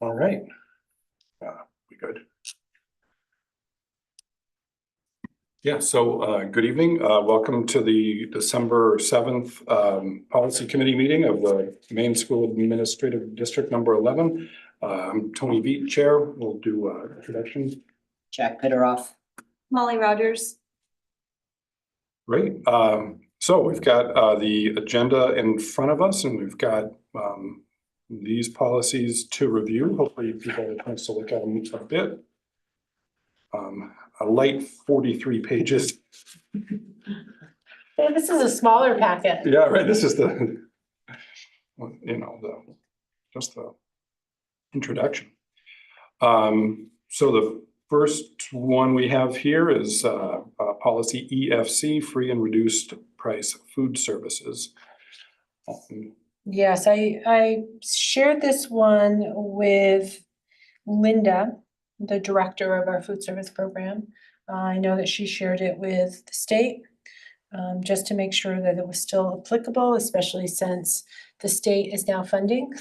All right. We good? Yeah, so good evening. Welcome to the December 7th Policy Committee meeting of the Maine School Administrative District number 11. I'm Tony Beat, Chair. We'll do introductions. Jack Pitteroff. Molly Rogers. Great. So we've got the agenda in front of us, and we've got these policies to review. Hopefully people have a chance to look at them a bit. A light 43 pages. Hey, this is a smaller packet. Yeah, right. This is the, you know, just the introduction. So the first one we have here is policy EFC, free and reduced price food services. Yes, I shared this one with Linda, the director of our food service program. I know that she shared it with the state, just to make sure that it was still applicable, especially since the state is now funding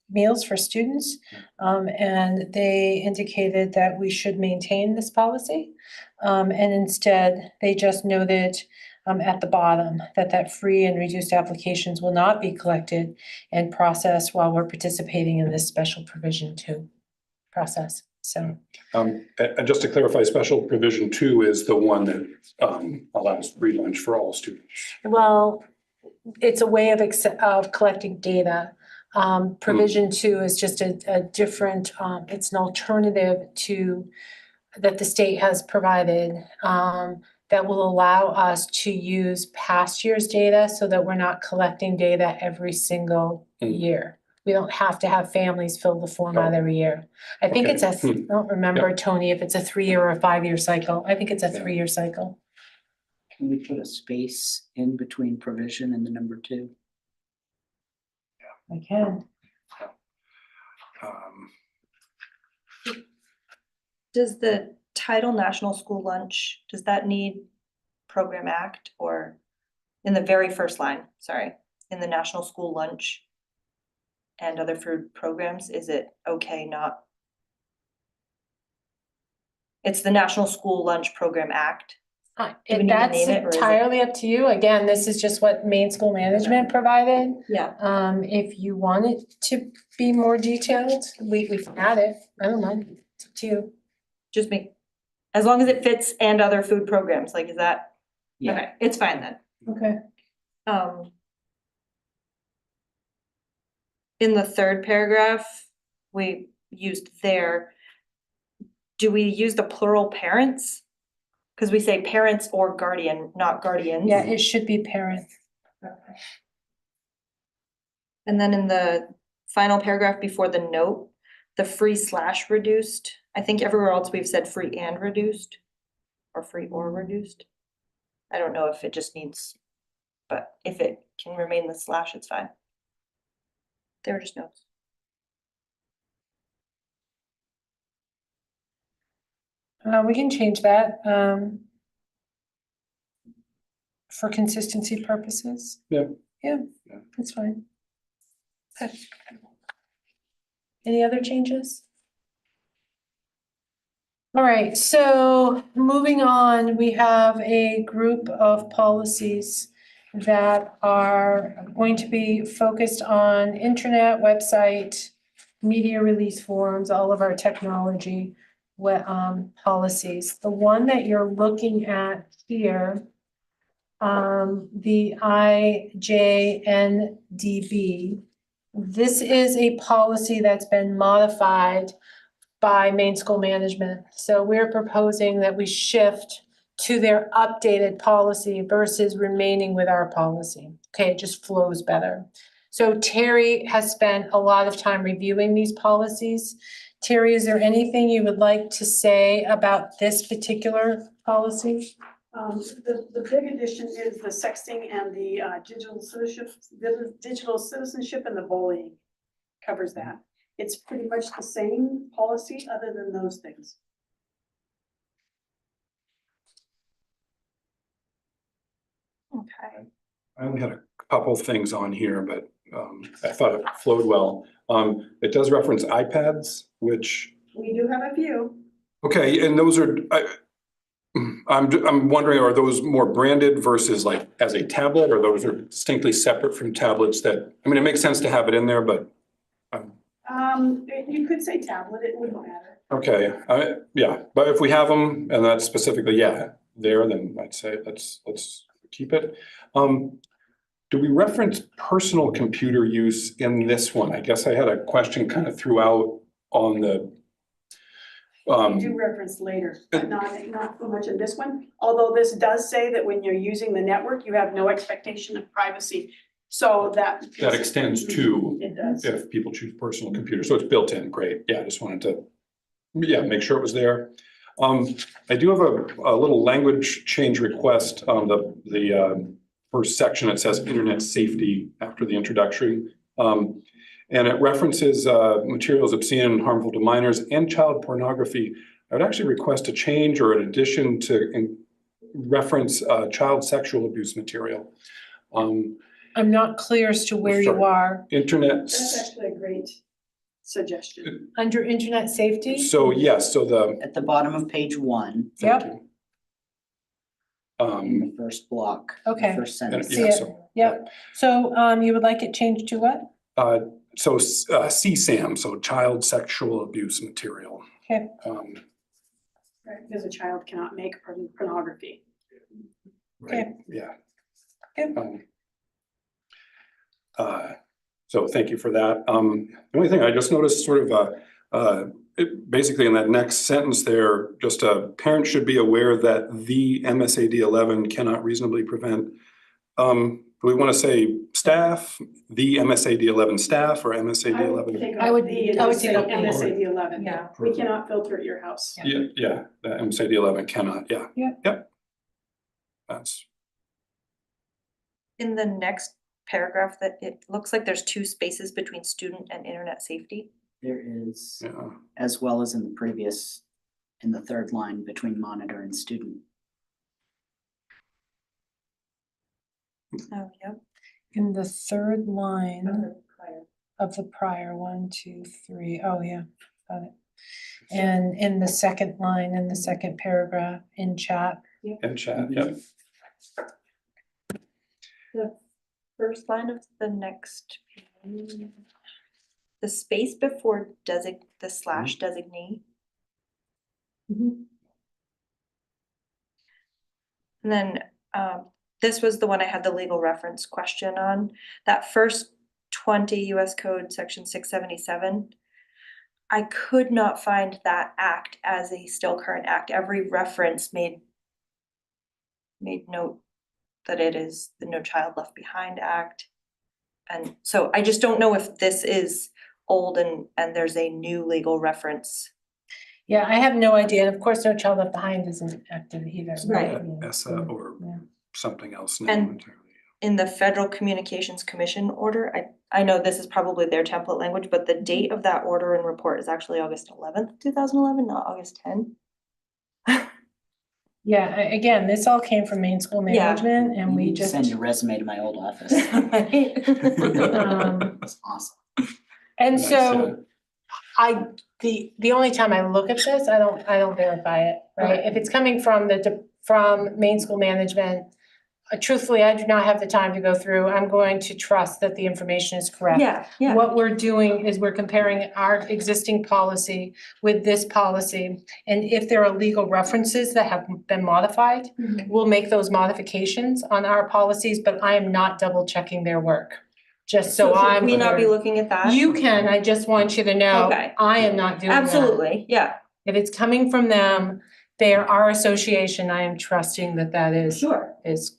meals for students. And they indicated that we should maintain this policy. And instead, they just noted at the bottom that free and reduced applications will not be collected and processed while we're participating in this special provision 2 process. So And just to clarify, special provision 2 is the one that allows free lunch for all students. well, it's a way of collecting data. Provision 2 is just a different, it's an alternative to that the state has provided that will allow us to use past year's data so that we're not collecting data every single year. We don't have to have families fill the form out every year. I think Okay. it's I don't remember, Tony, if it's a 3-year or a 5-year cycle. I think it's a 3-year cycle. Can we put a space in between provision and the number 2? I can. Does the title National School Lunch, does that need Program Act, or in the very first line, sorry, in the National School Lunch and other food programs, is it okay not? It's the National School Lunch Program Act. Do we need to That's name it, or is it- entirely up to you. Again, this is just what Maine School Management provided. Yeah, If you want it to be more detailed, we can add it. I don't mind. It's up to you. just as long as it fits and other food programs, like, is that? Yeah. Okay, it's fine then. Okay. In the third paragraph, we used there. Do we use the plural parents? Cause we say parents or guardian, not guardians. Yeah, it should be parent. And then in the final paragraph before the note, the free/reduced, I think everywhere else we've said free and reduced. Or free or reduced. I don't know if it just needs, but if it can remain the slash, it's fine. They were just notes. We can change that, for consistency purposes. Yeah. Yeah, that's fine. Okay. Any other changes? All right, so moving on, we have a group of policies that are going to be focused on internet, website, media release forms, all of our technology policies. The one that you're looking at here, the IJNDB, this is a policy that's been modified by Maine School Management. So we're proposing that we shift to their updated policy versus remaining with our policy. Okay, it just flows better. So Terry has spent a lot of time reviewing these policies. Terry, is there anything you would like to say about this particular policy? The big addition is the sexting and the digital citizenship and the bullying covers that. It's pretty much the same policy other than those things. Okay. I only had a couple things on here, but I thought it flowed well. It does reference iPads, which, We do have a few. okay, and those are, I'm wondering, are those more branded versus like as a tablet, or those are distinctly separate from tablets that, I mean, it makes sense to have it in there, but, You could say tablet, it wouldn't matter. okay, yeah, but if we have them and that's specifically, yeah, there, then I'd say let's keep it. Do we reference personal computer use in this one? I guess I had a question kind of throughout on the, We do reference later, but not so much in this one. Although this does say that when you're using the network, you have no expectation of privacy. So that. that extends to It does. if people choose personal computer, so it's built in, great, yeah, I just wanted to, yeah, make sure it was there. I do have a little language change request on the first section. It says internet safety after the introduction. And it references materials obscene and harmful to minors and child pornography. I would actually request a change or an addition to reference child sexual abuse material. I'm not clear as to where you Sorry. are Internet. That's actually a great suggestion. under internet safety. So yes, so the. At the bottom of page 1, thank Yep. you. in the first block. the Okay. First sentence. See it. Yep. So you would like it changed to what? So CSAM, so child sexual abuse material. Okay. Right, because a child cannot make pornography. Right, yeah. Good. So thank you for that. The only thing I just noticed sort of basically in that next sentence there, just a parent should be aware that the MSAD11 cannot reasonably prevent. Do we want to say staff, the MSAD11 staff, or MSAD11? I would take out the- MSAD11. Yeah. We cannot filter at your house. Yeah, the MSAD11 cannot, yeah. Yeah. Yep. That's, In the next paragraph, that it looks like there's 2 spaces between student and internet safety. There is, yeah. as well as in the previous, in the third line between monitor and student. Oh, yep. In the third line of the prior 1, 2, 3. Oh, yeah, got it. And in the second line, in the second paragraph in chat. And chat, yep. The first line of the next page. The space before the slash designee. And then this was the one I had the legal reference question on. That first 20 US Code section 677. I could not find that act as a still current act. Every reference made note that it is the No Child Left Behind Act. And so I just don't know if this is old and there's a new legal reference. Yeah, I have no idea. And of course, No Child Left Behind isn't active either. Right. ESSA or Yeah. something else now And- entirely. In the Federal Communications Commission order, I know this is probably their template language, but the date of that order and report is actually August 11th, 2011, not August 10. Yeah, again, this all came from Maine School Yeah. Management and You we need to just. send your resume to my old office. Um, That's awesome. And Nice, so the only time I look at this, I don't verify it, right? If it's coming from from Maine School Management, truthfully, I do not have the time to go through. I'm going to trust that the information is correct. Yeah. What we're doing is we're comparing our existing policy with this policy. And if there are legal references that have been modified, we'll make those modifications on our policies, but I am not double checking their work. Just so So I'm should we not be clear. looking at that? You can, I just want you to know, Okay. I am not doing that. Absolutely, yeah, If it's coming from them, they are our association, I am trusting that that is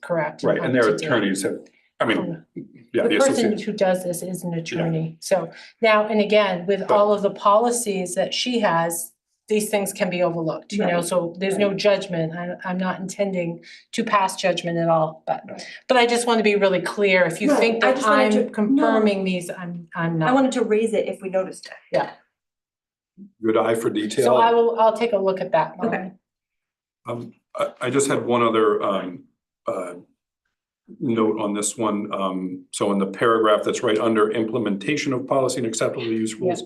correct. Right, and their up to date. attorneys have, I mean, yeah, The the person associate, who does this is an attorney, so now, and again, with all of the policies that she has, these things can be overlooked, you know, Right. so there's no judgment, I'm not intending to pass judgment at all, but I just want to be really clear, if you Right, think I that just wanted I'm to- confirming these, I'm I not. wanted to raise it if we noticed it. good eye for detail. So I'll take a look at that. Okay. I just had one other note on this one. So in the paragraph that's right under implementation of policy and acceptable use rules,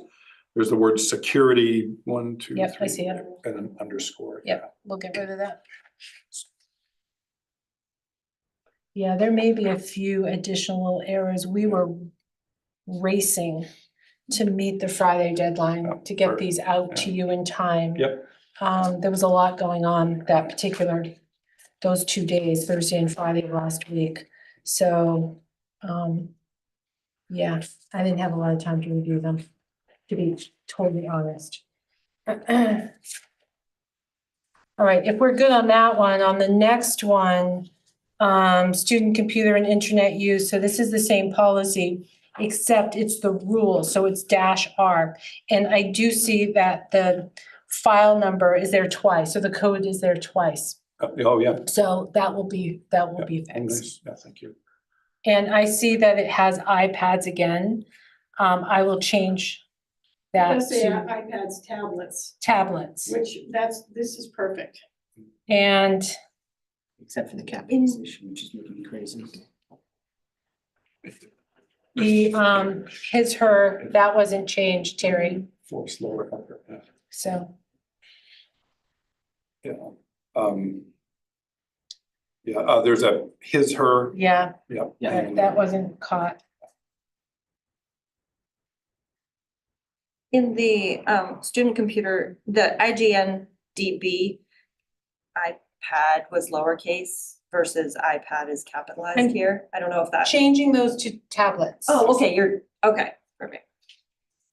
there's the word security, 1, 2, Yep, I 3, see it. and an underscore. Yep, we'll get rid of that. Yeah, there may be a few additional errors. We were racing to meet the Friday deadline to get these out to you in time. Yep. There was a lot going on those 2 days, Thursday and Friday of last week. So, yeah, I didn't have a lot of time to review them, to be totally honest. All right, if we're good on that one, on the next one, student computer and internet use, so this is the same policy, except it's the rule, so it's -R. And I do see that the file number is there twice, so the code is there twice. Oh, yeah. So that will be Oh, fixed. nice. Yeah, thank you. And I see that it has iPads again. I will change that Let's say to iPads, tablets, tablets. which this is perfect. And Except for the capitalization, which is making me crazy. the his, her, that wasn't changed, Terry, Force lower. Yeah. so. Yeah. Yeah, there's a his, her. Yeah, Yeah. that wasn't caught. In the student computer, the IGNDB iPad was lowercase versus iPad is capitalized And- here. I don't know if that. Changing those to tablets. Oh, okay, okay, perfect.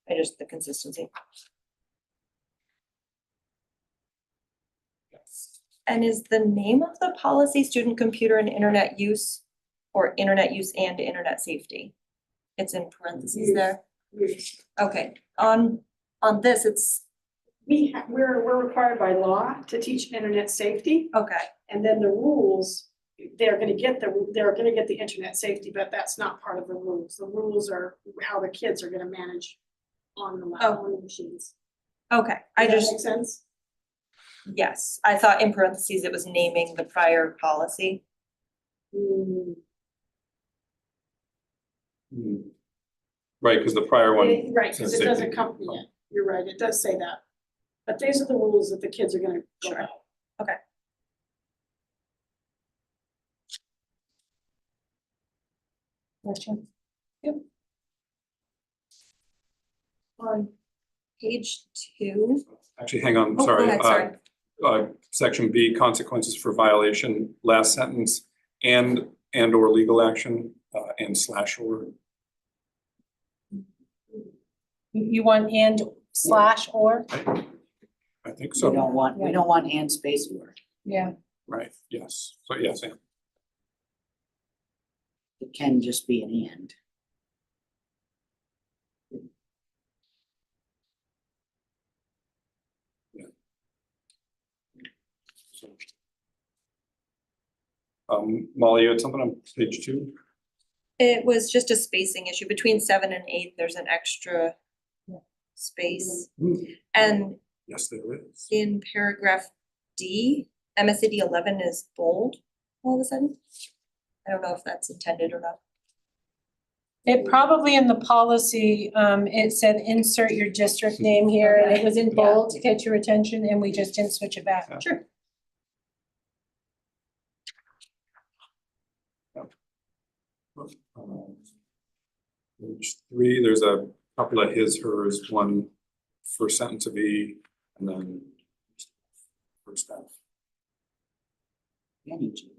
The consistency. And is the name of the policy student computer and internet use or internet use and internet safety? It's in parentheses there. Okay, on this, it's, We're required by law to teach internet safety, okay, and then the rules, they're gonna get the internet safety, but that's not part of the rules. The rules are how the kids are gonna manage on the on the machines. okay. Does that make sense? Yes, I thought in parentheses it was naming the prior policy. Right, because the prior one. Right, because says it does safety. accompany it. You're right, it does say that. But these are the rules that the kids are gonna go Sure. out. Question? On page 2. Actually, hang on, Oh, go sorry. ahead, sorry. Section B, consequences for violation, last sentence, and or legal action, and /or. You want and/or? I think We so, don't want and space or. Yeah, right, yes, so yes, and. It can just be an and. So. Molly, you had something on page 2? It was just a spacing issue. Between 7 and 8, there's an extra space. And Yes, there is. in paragraph D, MSAD11 is bold all of a sudden. I don't know if that's intended or not. it probably in the policy, it said insert your district name here, and it was in bold to get your attention, and we just didn't switch it back. Yeah. Sure. Page 3, there's a couple of his, hers, one first sentence of E, and then first half. Energy.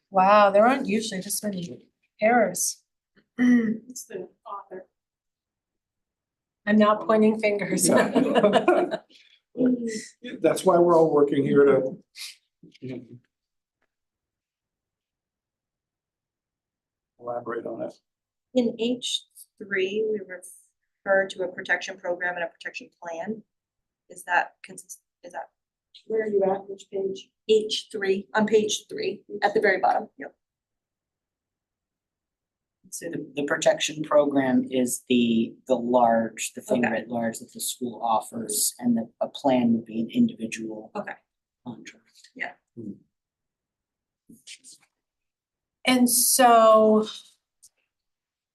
Wow, there aren't usually this many errors. It's the author. I'm not pointing fingers. That's why we're all working here to. Elaborate on it. In H3, we refer to a protection program and a protection plan. Is that Where are you at, which page? H3, on page 3, at the very bottom? Yep. So the protection program is the large, the thing Okay. writ large that the school offers, and a plan would be an individual. Okay. Contract. And so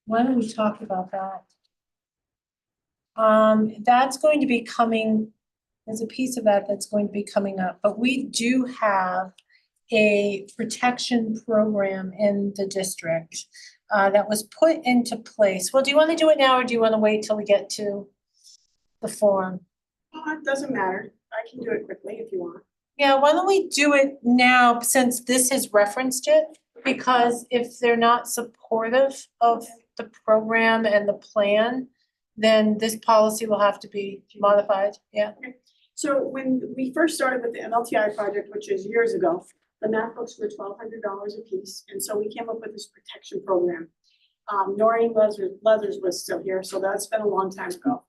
why don't we talk about that? That's going to be coming, there's a piece of that that's going to be coming up, but we do have a protection program in the district that was put into place. Well, do you want to do it now or do you want to wait till we get to the form? It doesn't matter. I can do it quickly if you want. Yeah, why don't we do it now since this has referenced it? Because if they're not supportive of the program and the plan, then this policy will have to be modified, yeah. So when we first started with the MLTI project, which is years ago, the math books were $1,200 a piece, and so we came up with this protection program. Noreen Leathers was still here, so that's been a long time ago.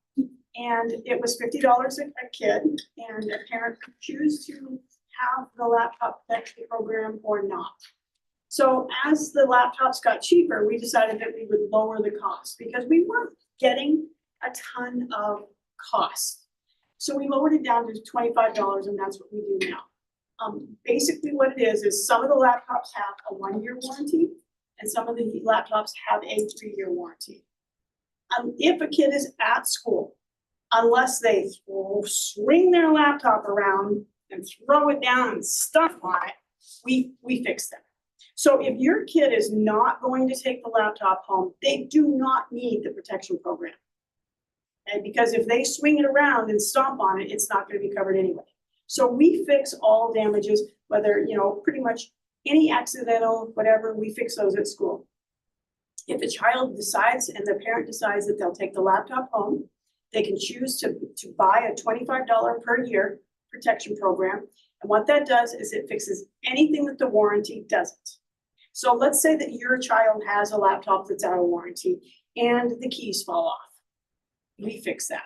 And it was $50 a kid, and a parent could choose to have the laptop protection program or not. So as the laptops got cheaper, we decided that we would lower the cost because we weren't getting a ton of cost. So we lowered it down to $25, and that's what we do now. Basically what it is some of the laptops have a 1-year warranty, and some of the laptops have a 3-year warranty. If a kid is at school, unless they swing their laptop around and throw it down and stuff on it, we fix them. So if your kid is not going to take the laptop home, they do not need the protection program. And because if they swing it around and stomp on it, it's not going to be covered anyway. So we fix all damages, whether, pretty much any accidental, whatever, we fix those at school. If a child decides and the parent decides that they'll take the laptop home, they can choose to buy a $25 per year protection program. And what that does is it fixes anything that the warranty doesn't. So let's say that your child has a laptop that's out of warranty and the keys fall off. We fix that.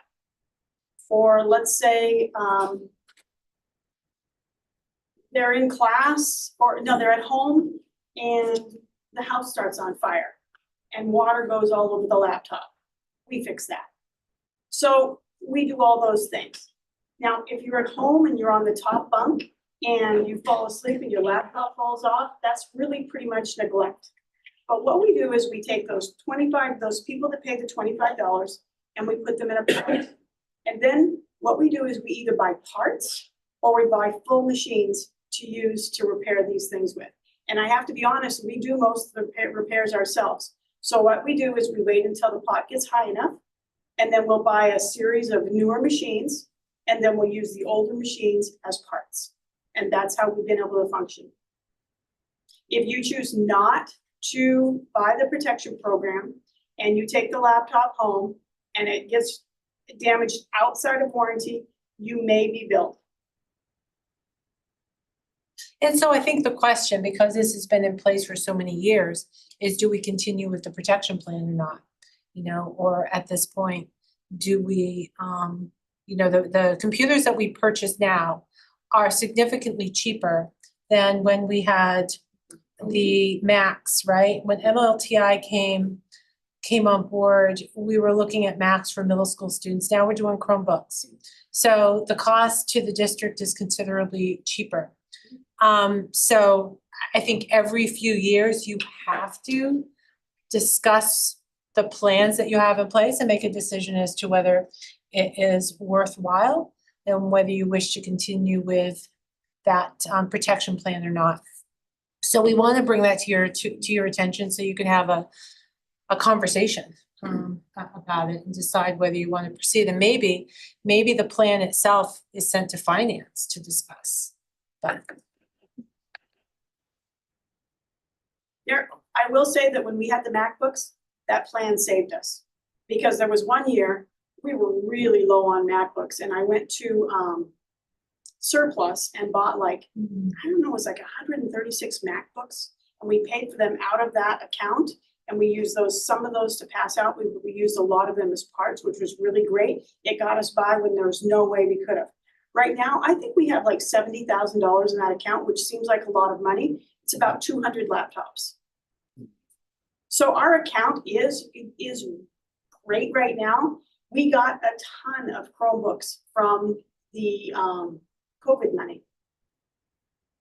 Or let's say they're in class, or no, they're at home and the house starts on fire and water goes all over the laptop. We fix that. So we do all those things. Now, if you're at home and you're on the top bunk and you fall asleep and your laptop falls off, that's really pretty much neglect. But what we do is we take those people that pay the $25 and we put them in a pot. And then what we do is we either buy parts or we buy full machines to use to repair these things with. And I have to be honest, we do most of the repairs ourselves. So what we do is we wait until the pot gets high enough, and then we'll buy a series of newer machines, and then we'll use the older machines as parts. And that's how we've been able to function. If you choose not to buy the protection program and you take the laptop home and it gets damaged outside of warranty, you may be billed. And so I think the question, because this has been in place for so many years, is do we continue with the protection plan or not? Or at this point, do we, the computers that we purchase now are significantly cheaper than when we had the Macs, right? When MLTI came on board, we were looking at Macs for middle school students. Now we're doing Chromebooks. So the cost to the district is considerably cheaper. So I think every few years you have to discuss the plans that you have in place and make a decision as to whether it is worthwhile and whether you wish to continue with that protection plan or not. So we want to bring that to your attention so you can have a conversation about it and decide whether you want to proceed. And maybe the plan itself is sent to finance to discuss. But I will say that when we had the MacBooks, that plan saved us. Because there was one year, we were really low on MacBooks, and I went to Surplus and bought it was like 136 MacBooks, and we paid for them out of that account, and we used some of those to pass out. We used a lot of them as parts, which was really great. It got us by when there was no way we could have. Right now, I think we have like $70,000 in that account, which seems like a lot of money. It's about 200 laptops. So our account is great right now. We got a ton of Chromebooks from the COVID money.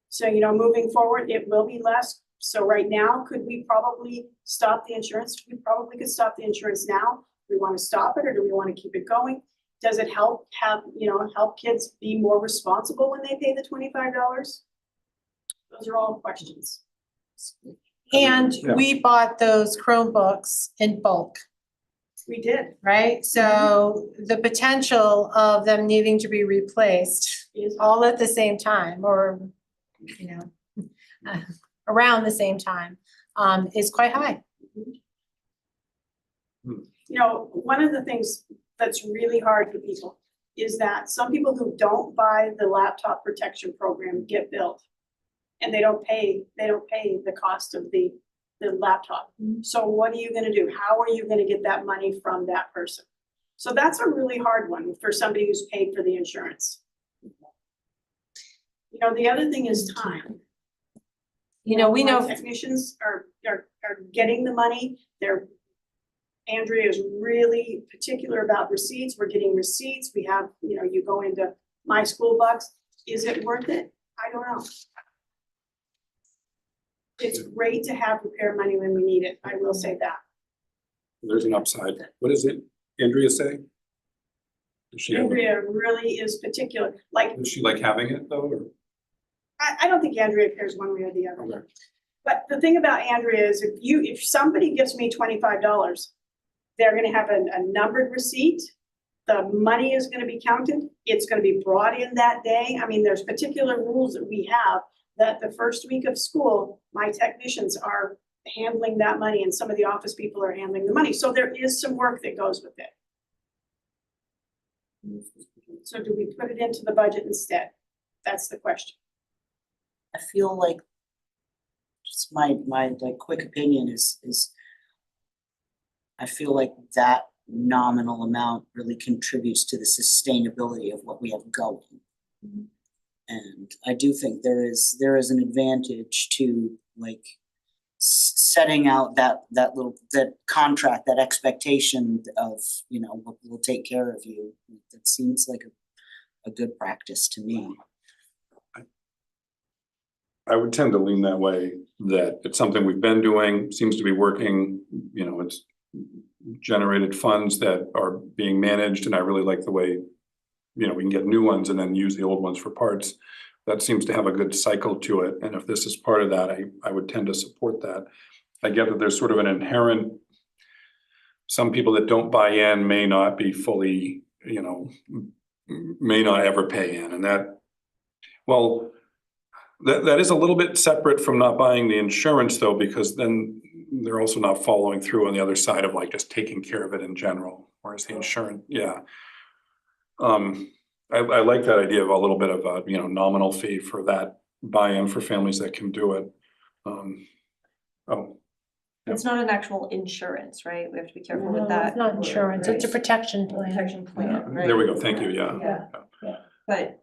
So, moving forward, it will be less. So right now, could we probably stop the insurance? We probably could stop the insurance now. Do we want to stop it or do we want to keep it going? Does it help help kids be more responsible when they pay the $25? Those are all questions. And Yeah. we bought those Chromebooks in bulk, We did. right? So the potential of them needing to be replaced Is all at the same time, or, around the same time, is quite high. One of the things that's really hard for people is that some people who don't buy the laptop protection program get billed. And they don't pay the cost of the laptop. So what are you gonna do? How are you gonna get that money from that person? So that's a really hard one for somebody who's paid for the insurance. The other thing is time. We My know, technicians are getting the money. Andrea is really particular about receipts. We're getting receipts. We have, you go into My School Bucks. Is it worth it? I don't know. It's great to have repair money when we need it. I will say that. There's an upside. What is it Andrea say? Does she Andrea really is particular. does she like having it though? Or? I don't think Andrea cares one way or the other. Okay. But the thing about Andrea is if somebody gives me $25, they're gonna have a numbered receipt. The money is gonna be counted. It's gonna be brought in that day. I mean, there's particular rules that we have that the first week of school, my technicians are handling that money and some of the office people are handling the money. So there is some work that goes with it. So do we put it into the budget instead? That's the question. I feel like, just my quick opinion is I feel like that nominal amount really contributes to the sustainability of what we have going. And I do think there is an advantage to setting out that contract, that expectation of, we'll take care of you. That seems like a good practice to me. I would tend to lean that way, that it's something we've been doing, seems to be working, it's generated funds that are being managed, and I really like the way, we can get new ones and then use the old ones for parts. That seems to have a good cycle to it, and if this is part of that, I would tend to support that. I get that there's sort of an inherent, some people that don't buy in may not be fully, may not ever pay in, and that is a little bit separate from not buying the insurance though, because then they're also not following through on the other side of just taking care of it in general, whereas the insurance, yeah. I like that idea of a little bit of a, nominal fee for that buy-in for families that can do it. It's not an actual insurance, right? We have to be careful with no, that. it's not insurance, it's a protection plan. Protection plan, right? There we go, thank you, yeah. Yeah. But,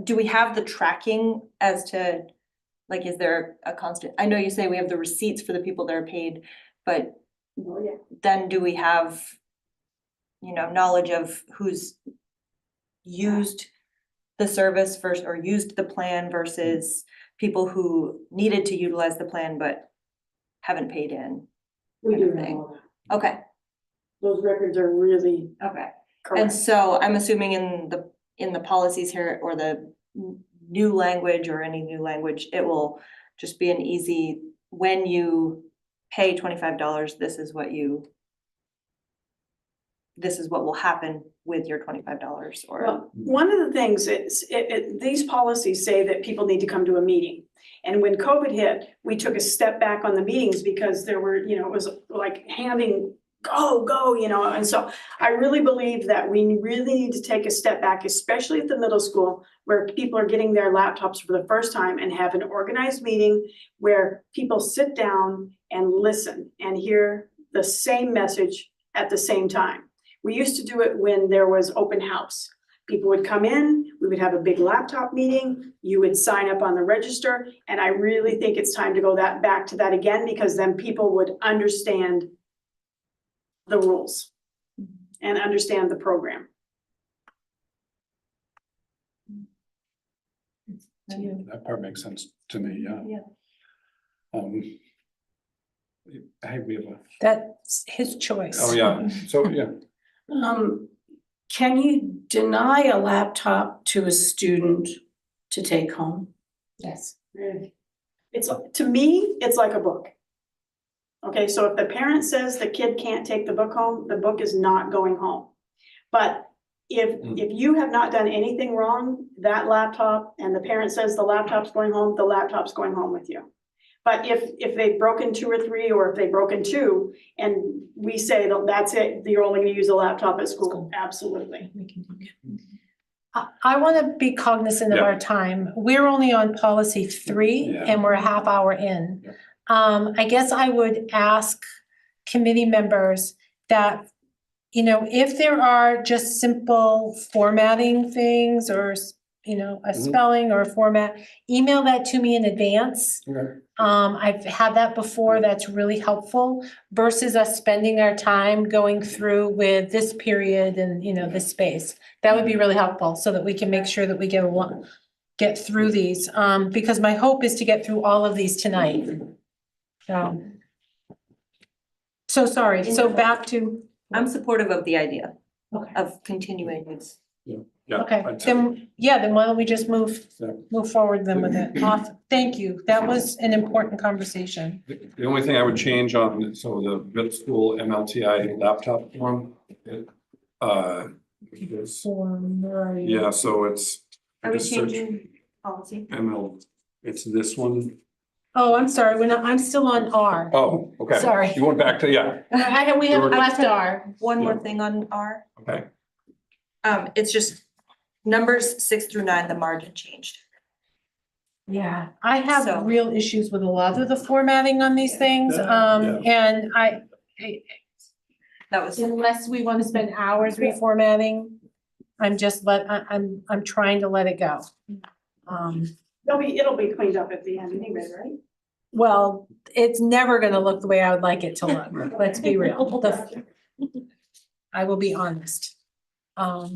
do we have the tracking as to, is there a constant, I know you say we have the receipts for the people that are paid, but then do we have, knowledge of who's used the service first or used the plan versus people who needed to utilize the plan but haven't paid in? We kind do of have thing. all that. Okay, Those records are really okay. And correct. so I'm assuming in the policies here or the new language or any new language, it will just be an easy, when you pay $25, this is what will happen with your $25 or. Well, one of the things is, these policies say that people need to come to a meeting. And when COVID hit, we took a step back on the meetings because there were, it was like handing, go, and so I really believe that we really need to take a step back, especially at the middle school, where people are getting their laptops for the first time, and have an organized meeting where people sit down and listen and hear the same message at the same time. We used to do it when there was open house. People would come in, we would have a big laptop meeting, you would sign up on the register, and I really think it's time to go back to that again, because then people would understand the rules and understand the program. That part makes sense to me, yeah. Yeah. We have a, That's his choice. oh, yeah, so, yeah, Can you deny a laptop to a student to take home? Yes. It's, to me, it's like a book. Okay, so if the parent says the kid can't take the book home, the book is not going home. But if you have not done anything wrong, that laptop, and the parent says the laptop's going home, the laptop's going home with you. But if they've broken 2 or 3, or if they've broken 2, and we say that that's it, you're only gonna use a laptop at school, absolutely. I want to be cognizant of Yeah. our time. We're only on policy 3 Yeah. and we're a half hour in. Yeah. I guess I would ask committee members that, you know, if there are just simple formatting things or, you know, a spelling or a format, email that to me in advance. okay, I've had that before, that's really helpful, versus us spending our time going through with this period and, you know, this space. That would be really helpful, so that we can make sure that we get through these, because my hope is to get through all of these tonight. So sorry, so back to, I'm supportive of the idea okay, of continuing with. yeah. okay, I'd say- then why don't we just move Yeah. forward then with it. Awesome. Thank you, that was an important conversation. The only thing I would change on, so the middle school MLTI laptop form, is, yeah, so it's. Are we just search changing policy? ML, it's this one. Oh, I'm sorry, I'm still on R. Oh, okay. Sorry. You went back to, yeah, We have Sure. left R. One more Yeah. thing on R. okay. It's just numbers 6 through 9, the margin changed. Yeah, I So- have real issues with a lot of the formatting on these things, Yeah. and That was, unless we want to spend hours reformatting, I'm trying to let it go. It'll be cleaned up at the end anyway, right? Well, it's never gonna look the way I would like it to look, let's be real. I will be honest. But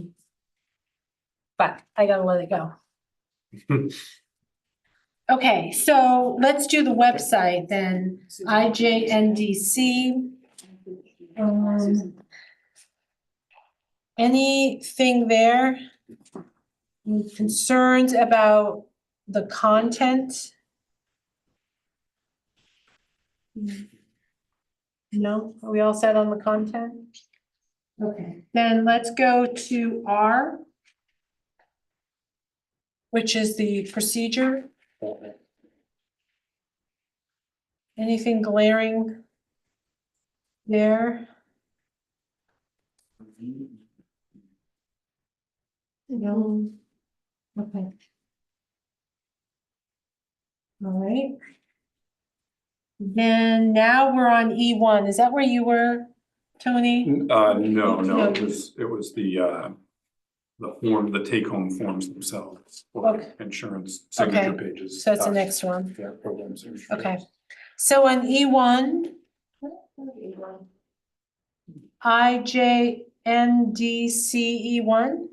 I gotta let it go. Okay, so let's do the website then, IJNDC. Anything there? Any concerns about the content? No, are we all set on the content? Okay, then let's go to R, which is the procedure. Anything glaring there? No. Okay. All right. Then now we're on E1. Is that where you were, Tony? No, it was the form, the take-home forms themselves, or Okay. insurance signature Okay. pages. So that's the next one. Yeah, program signature. Okay. So on E1, IJNDCE1.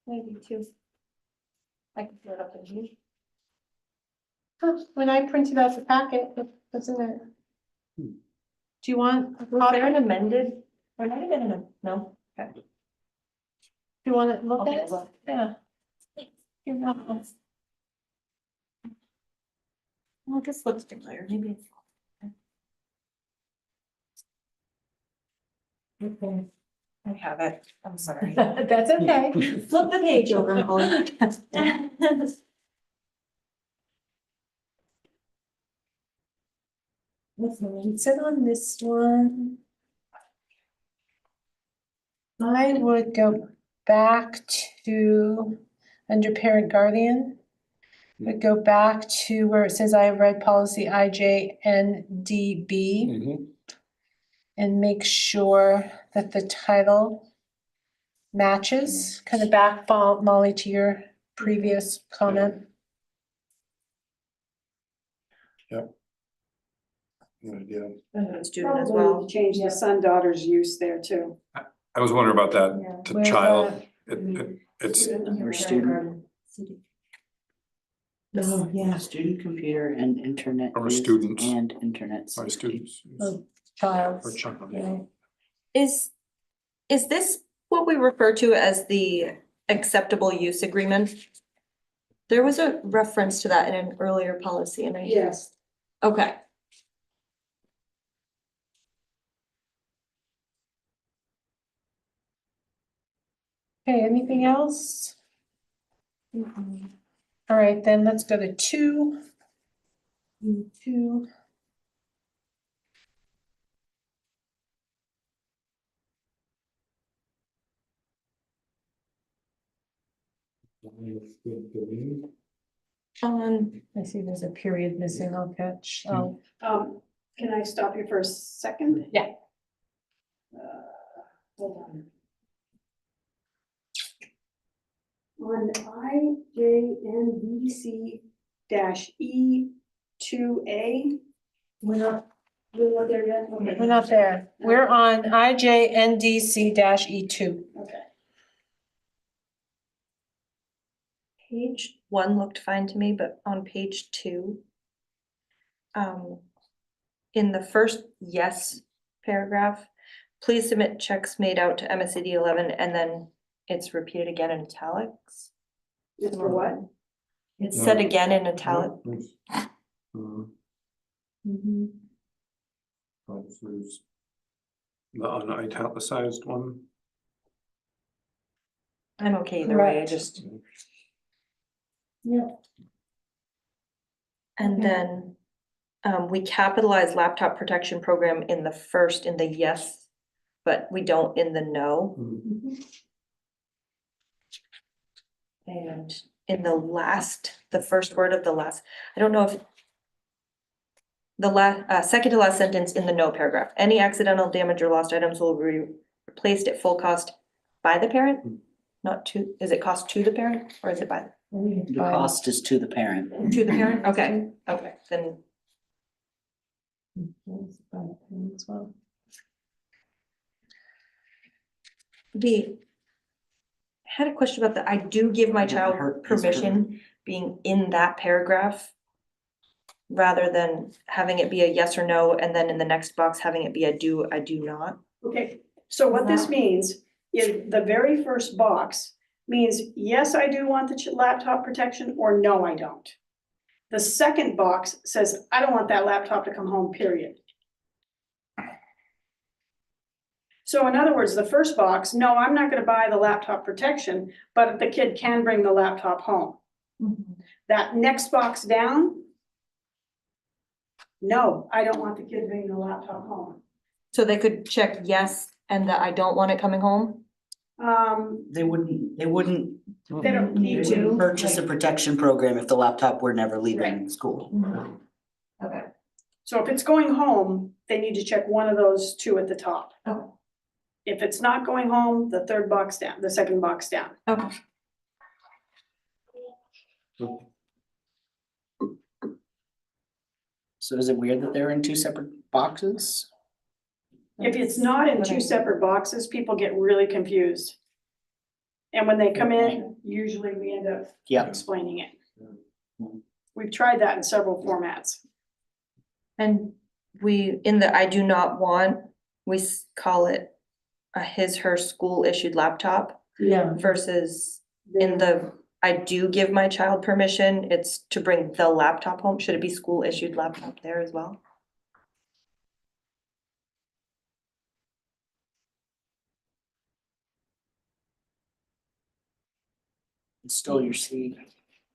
maybe 2. I can put it up in here. When I printed out the packet, wasn't it? Do you want? a Was copy? there an amended? Or might have been an, no? Okay. Do you want to look Okay, at it? well. Yeah. You're welcome. Well, this looks familiar, maybe it's. Okay. I have it, I'm sorry. That's okay. Flip the page over, Holly. Listen, sit on this one. I would go back to, under parent guardian. Would go back to where it says I have read policy IJNDB. Mhm. and make sure that the title matches. Kind of back, Molly, to your previous comment. Good idea. Student as Probably well. need to change the son-daughter's use there too. I was wondering about that, the Where's child, that? it's, Or student. Oh, yeah, student computer and internet. Or use students. And internet. my students. Oh, child. Or child. Yeah. Is this what we refer to as the acceptable use agreement? There was a reference to that in an earlier policy and I. Yes. Okay, Okay, anything else? All right, then let's go to 2. 2. I see there's a period missing, I'll catch. Oh, Can I stop you for a second? Yeah. Hold on. On IJNDC-E2A. We're not there yet? Okay. we're not there. We're on IJNDC-E2. Okay. page 1 looked fine to me, but on page 2. In the first yes paragraph, please submit checks made out to MSAD11 and then it's repeated again in italics. It's for what? It's said again in italic. Mm-hmm. There's the unitalicized one. I'm okay either way, I Correct. just. Yeah. And Okay. then we capitalize laptop protection program in the yes, but we don't in the no. And in the first word of the last, I don't know if the second to last sentence in the no paragraph, any accidental damage or lost items will be replaced at full cost by the parent? Not to, is it cost to the parent or is it by? The cost is to the parent. To the parent? Okay, then As well. I had a question about I do give my child permission being in that paragraph. Rather than having it be a yes or no, and then in the next box having it be I do not. Okay, so what this means is the very first box means, yes, I do want the laptop protection, or no, I don't. The second box says, I don't want that laptop to come home, period. So in other words, the first box, no, I'm not gonna buy the laptop protection, but the kid can bring the laptop home. That next box down, no, I don't want the kid bringing the laptop home. So they could check yes and that I don't want it coming home? They wouldn't They don't need to. purchase a protection program if the laptop were never leaving Right. school. Okay. So if it's going home, they need to check one of those two at the top. Okay. If it's not going home, the third box down, the second box down. Okay. So is it weird that they're in 2 separate boxes? If it's not in 2 separate boxes, people get really confused. And when they come in, usually we end up Yeah. explaining it. We've tried that in several formats. And in the I do not want, we call it a her school issued laptop Yeah. versus in the I do give my child permission, it's to bring the laptop home. Should it be school issued laptop there as well? It's still your seat.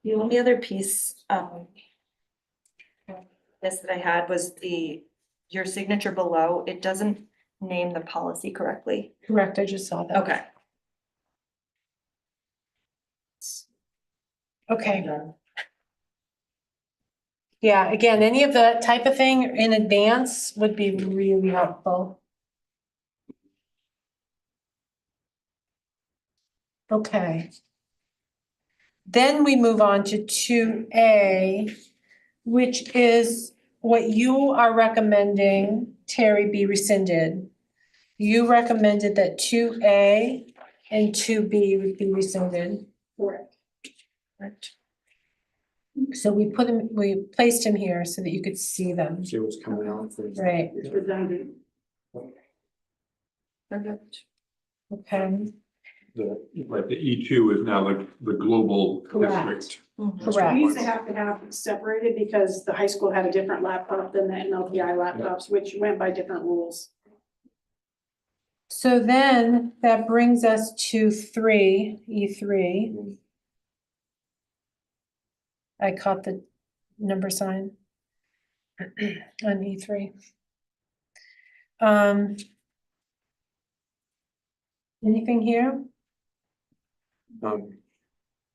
The only other piece, this that I had was your signature below, it doesn't name the policy correctly. Correct, I just saw that. Okay. Okay. Yeah, again, any of that type of thing in advance would be really helpful. Okay. Then we move on to 2A, which is what you are recommending, Terry, be rescinded. You recommended that 2A and 2B would be rescinded. Correct. Correct. So we placed him here so that you could see them. See what's coming out. Right, It's redundant. Perfect. okay, Like the E2 is now the global Correct. district. correct. We used to have it separated because the high school had a different laptop than the NLPI laptops, which went by different rules. So then that brings us to E3. I caught the number sign on E3. Anything here?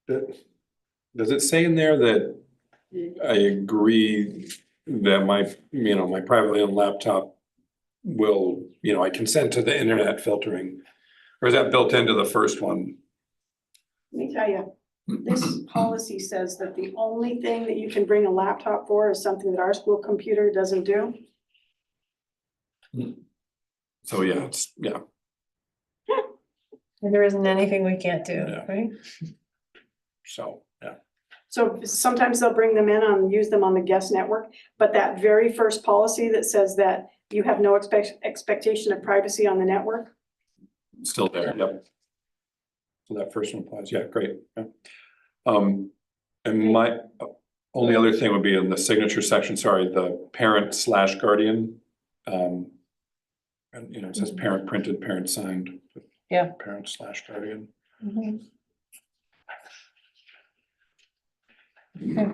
Does it say in there that I agree that my privately owned laptop will, I consent to the internet filtering? Or is that built into the first one? Let me tell you, this policy says that the only thing that you can bring a laptop for is something that our school computer doesn't do. So yeah, And there isn't anything we can't do, Yeah. right? so, yeah. So sometimes they'll bring them in and use them on the guest network, but that very first policy that says that you have no expectation of privacy on the network. Still there, yep. So that first one applies, yeah, great. Yeah. And my only other thing would be in the signature section, sorry, the parent/guardian. And it says parent printed, parent signed. Yeah. Parent/guardian. Mhm. Okay.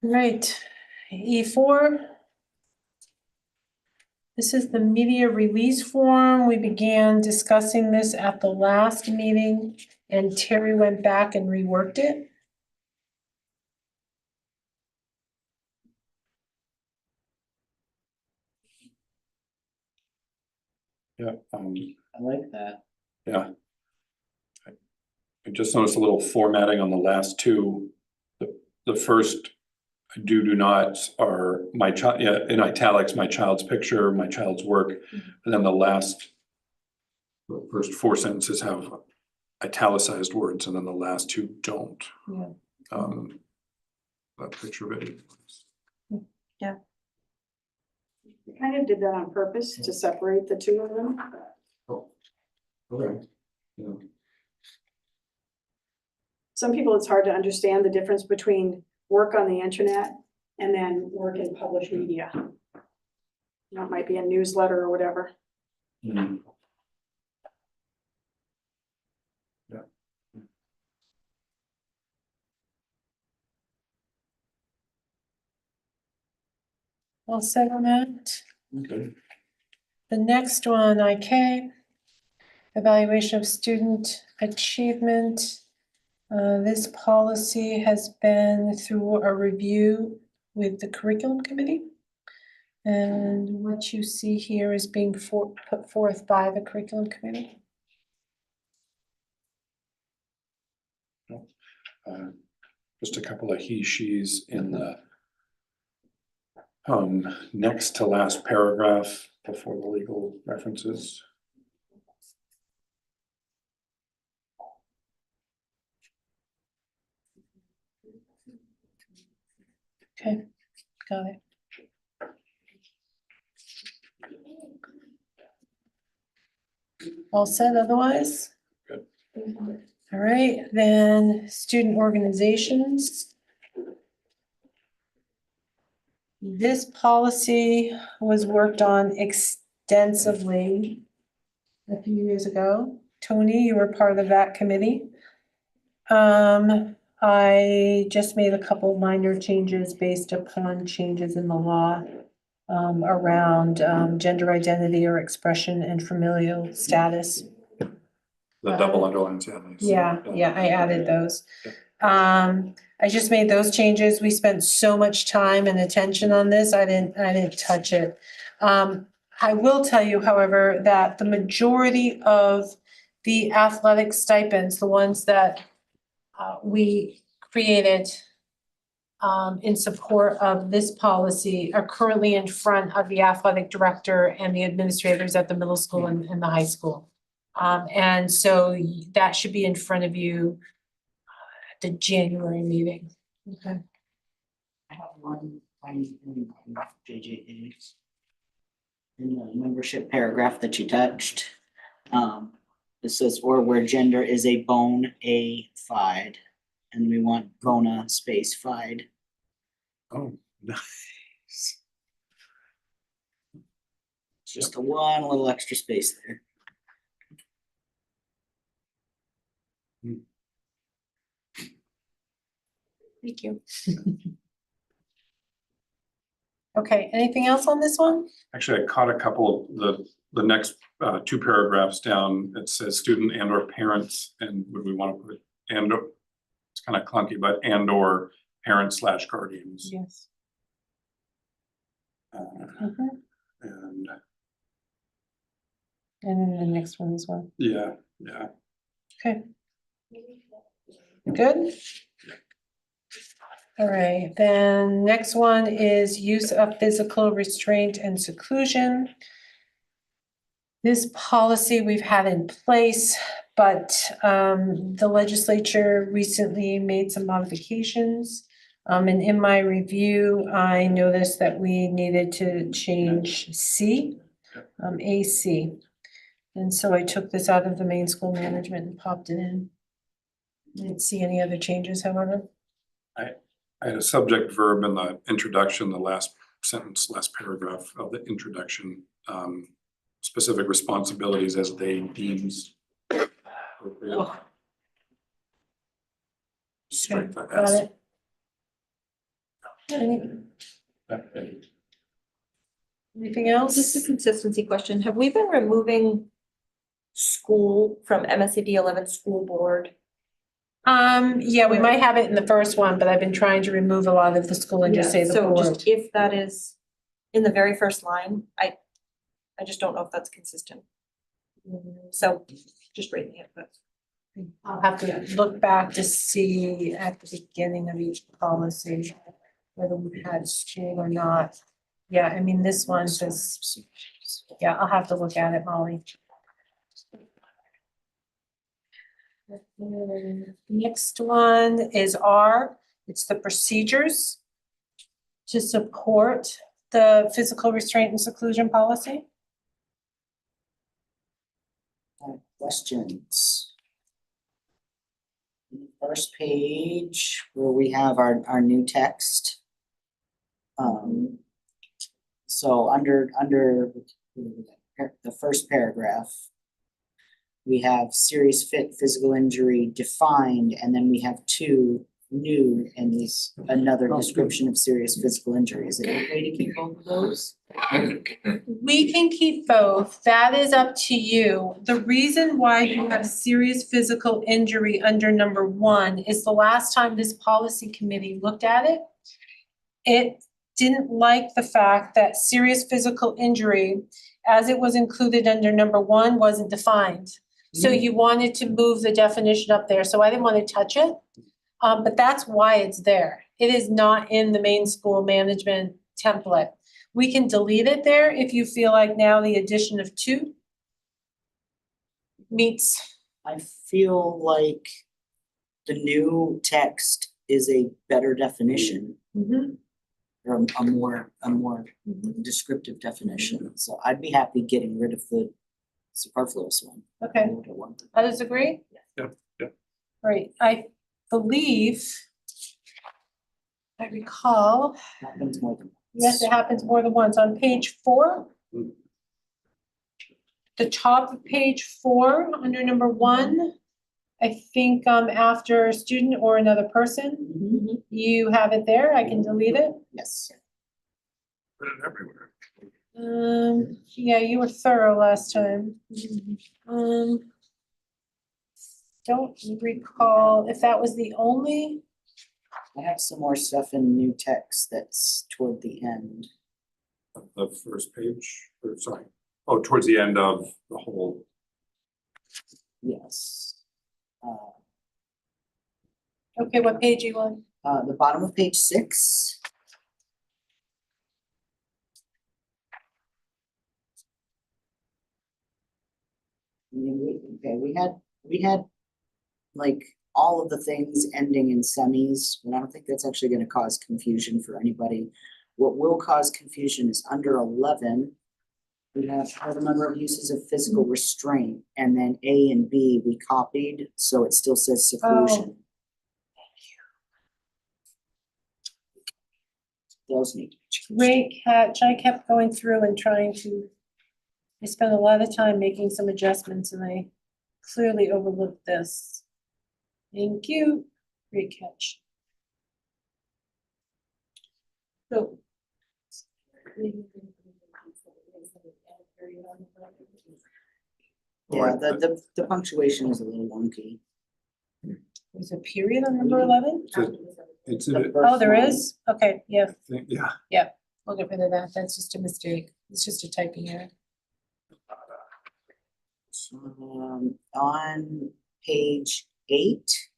Right, E4. This is the media release form. We began discussing this at the last meeting and Terry went back and reworked it. Yeah, I like that. yeah. I just noticed a little formatting on the last two. The first, I do nots are my child, yeah, in italics, my child's picture, my child's work. And then the first four sentences have italicized words and then the last two don't. Yeah. That picture video. We kind of did that on purpose to separate the two of them. Oh, okay. Yeah. Some people, it's hard to understand the difference between work on the internet and then work in published media. It might be a newsletter or whatever. Mhm. Yeah. All set on that? Okay. The next one, IK, evaluation of student achievement. This policy has been through a review with the curriculum committee. And what you see here is being put forth by the curriculum committee. Just a couple of he, she's in the next to last paragraph before the legal references. Okay, got it. All set otherwise? Good. All right, then student organizations. This policy was worked on extensively a few years ago. Tony, you were part of that committee. I just made a couple minor changes based upon changes in the law around gender identity or expression and familial status. The double underlines, yeah. Yeah, I added those. I just made those changes. We spent so much time and attention on this. I didn't touch it. I will tell you, however, that the majority of the athletic stipends, the ones that we created in support of this policy are currently in front of the athletic director and the administrators at the middle school and the high school. And so that should be in front of you at the January meeting. Okay. I have one in JJA. In the membership paragraph that you touched. It says, or where gender is a bone a-fied, and we want bona space fied. Oh, nice. Just a one little extra space there. Thank you. Okay, anything else on this one? Actually, I caught a couple of the next two paragraphs down. It says student and or parents, and would we want to put and or, it's kind of clunky, but and or parents / guardians. Yes. And And then the next one as well. yeah. Okay. Good. All right, then next one is use of physical restraint and seclusion. This policy we've had in place, but the legislature recently made some modifications. And in my review, I noticed that we needed to change C, AC. And so I took this out of the main school management and popped it in. Didn't see any other changes, however. I had a subject verb in the introduction, the last sentence, last paragraph of the introduction, specific responsibilities as they deems appropriate. Strike that Got S. it. Anything else? Just a consistency question. Have we been removing school from MSAD11 school board? Yeah, we might have it in the first one, but I've been trying to remove a lot of the school and just say the So board. just if that is in the very first line, I just don't know if that's consistent. So just raising it, but. I'll have to look back to see at the beginning of each policy whether we had school or not. Yeah, I mean, this one says, yeah, I'll have to look at it, Molly. Next one is R, it's the procedures to support the physical restraint and seclusion policy. Questions? First page where we have our new text. So under the first paragraph, we have serious physical injury defined, and then we have two new and this another description of serious physical injury. Is it okay to keep both of those? We can keep both, that is up to you. The reason why you have serious physical injury under number 1 is the last time this policy committee looked at it, it didn't like the fact that serious physical injury, as it was included under number 1, wasn't defined. So you wanted to move the definition up there, so I didn't want to touch it. But that's why it's there. It is not in the main school management template. We can delete it there if you feel like now the addition of 2 meets. I feel like the new text is a better definition or a more descriptive definition. So I'd be happy getting rid of the superfluous one. Okay, others agree? Yep. Right, I believe, I recall, Happens more than yes, it happens more than once. On page 4, the top of page 4, under number 1, I think after student or another person, you have it there. I can delete it. Yes. Put it everywhere. Yeah, you were thorough last time. Don't recall if that was the only. I have some more stuff in new text that's toward the end. The first page, or sorry, towards the end of the whole. Yes. Okay, what page you on? The bottom of page 6. We had like all of the things ending in semis, but I don't think that's actually gonna cause confusion for anybody. What will cause confusion is under 11. We have the number of uses of physical restraint, and then A and B we copied, so it still says seclusion. Those need to be changed. Great catch. I kept going through and trying to, I spent a lot of time making some adjustments and I clearly overlooked this. Thank you. Great catch. So. Yeah, the punctuation is a little wonky. There's a period on number 11? It's The a, first Oh, there line. is? Okay, yeah, yeah. we'll get rid of that. That's just a mistake. It's just a typing error. On page 8.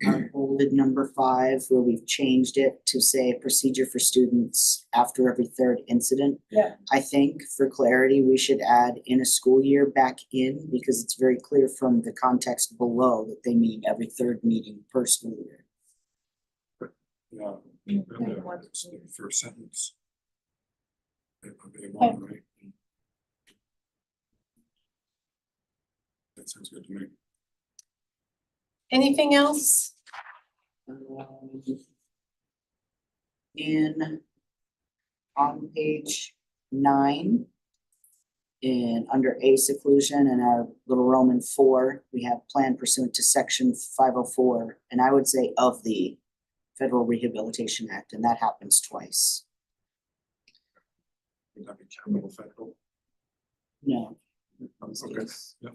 Our bolded number 5, where we've changed it to say procedure for students after every third incident. Yeah. I think for clarity, we should add in a school year back in, because it's very clear from the context below that they mean every third meeting per school year. Yeah. It's the first sentence. Right. That sounds good to me. Anything else? On page 9, under A seclusion and our little Roman 4, we have plan pursuant to section 504, and I would say of the Federal Rehabilitation Act, and that happens twice. Would that be capital federal? No. Okay, yeah.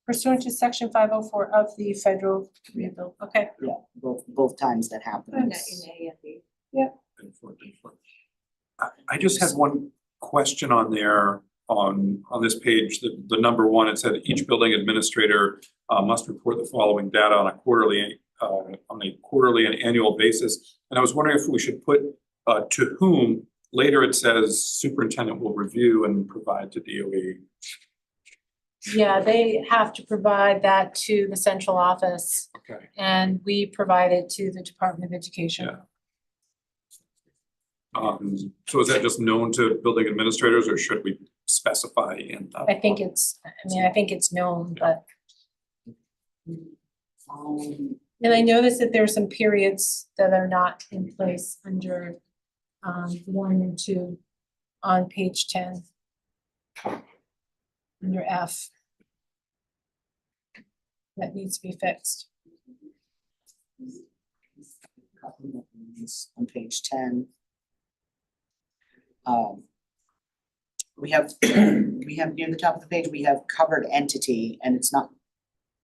Pursuant to section 504 of the federal rebuild. Okay, Yeah, both times that happens. And for. I just had one question on there, on this page, the number 1, it said each building administrator must report the following data on a quarterly and annual basis. And I was wondering if we should put to whom. Later it says superintendent will review and provide to DOE. yeah, they have to provide that to the central office Okay. and we provide it to the Department of Education. Yeah. So is that just known to building administrators, or should we specify in? I think it's known, but, and I noticed that there are some periods that are not in place under 1 and 2 on page 10. Under F. That needs to be fixed. On page 10. We have near the top of the page, we have covered entity, and it's not,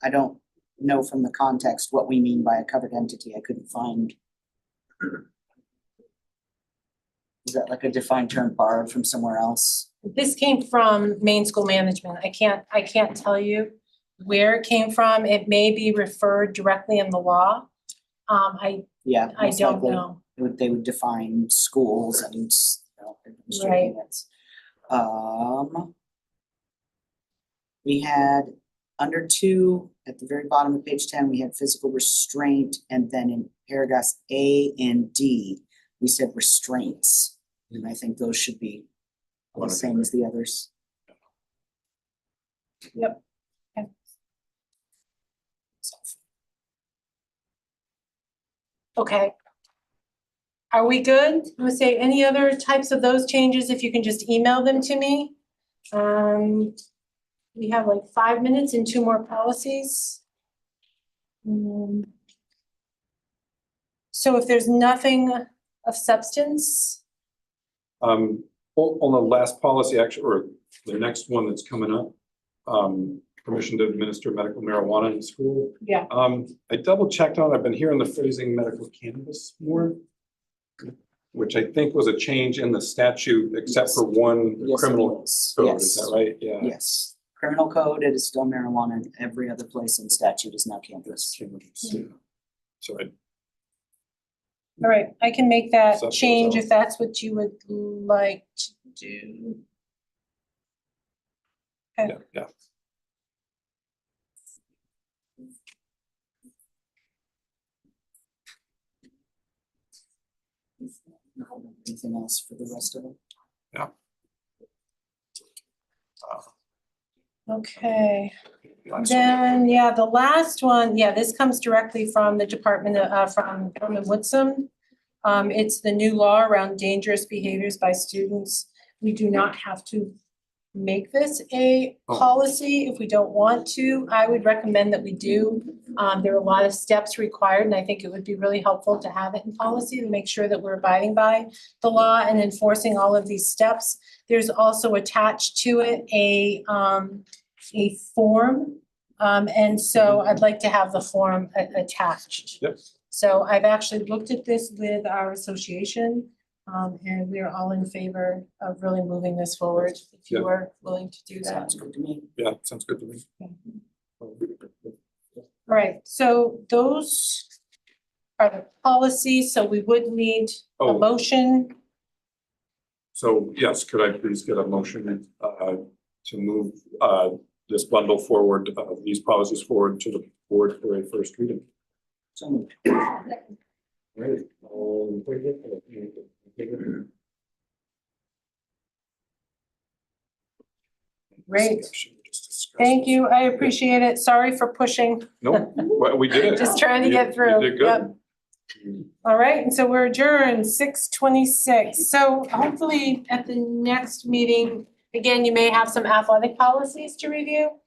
I don't know from the context what we mean by a covered entity. I couldn't find. Is that like a defined term borrowed from somewhere else? This came from Maine School Management. I can't tell you where it came from. It may be referred directly in the law. Yeah. I most don't likely. know. They would define schools and, administrative Right. units. We had under 2, at the very bottom of page 10, we had physical restraint, and then in paragraphs A and D, we said restraints. And I think those should be the same as the others. Yep. Okay. Okay. Are we good? I would say any other types of those changes, if you can just email them to me. We have like 5 minutes and 2 more policies. So if there's nothing of substance, On the last policy, actually, or the next one that's coming up, permission to administer medical marijuana in school. yeah, I double checked on it. I've been hearing the phrasing medical cannabis more. which I think was a change in the statute, except for one Yes, it criminal was. code, Yes. is that right? Yeah. Yes, criminal code, it is still marijuana, and every other place in statute is now cannabis. Yeah. So I, All right, I can make that Suss those change out. if that's what you would like to do. yeah, yeah. Anything else for the rest of it? Okay, Last one. then, yeah, the last one, yeah, this comes directly from the Department of, from Norman Woodson. It's the new law around dangerous behaviors by students. We do not have to make this a Oh. policy if we don't want to. I would recommend that we do. There are a lot of steps required, and I think it would be really helpful to have it in policy to make sure that we're abiding by the law and enforcing all of these steps. There's also attached to it a form, and so I'd like to have the form attached. Yep. So I've actually looked at this with our association, and we are all in favor of really moving this forward, if you Yeah. are willing to do that. Sounds good to me. Yeah, sounds good to me. All right, so those are the policies, so we would need a Oh. motion. So yes, could I please get a motion to move this bundle forward, these policies forward to the board for a first reading? So moved. Right. All in favor? Great. Thank you, I appreciate it. Sorry for pushing. No, well, we did it. Just trying to You- get through. You did good. All right, and so we're adjourned 6:26. So hopefully at the next meeting, again, you may have some athletic policies to review.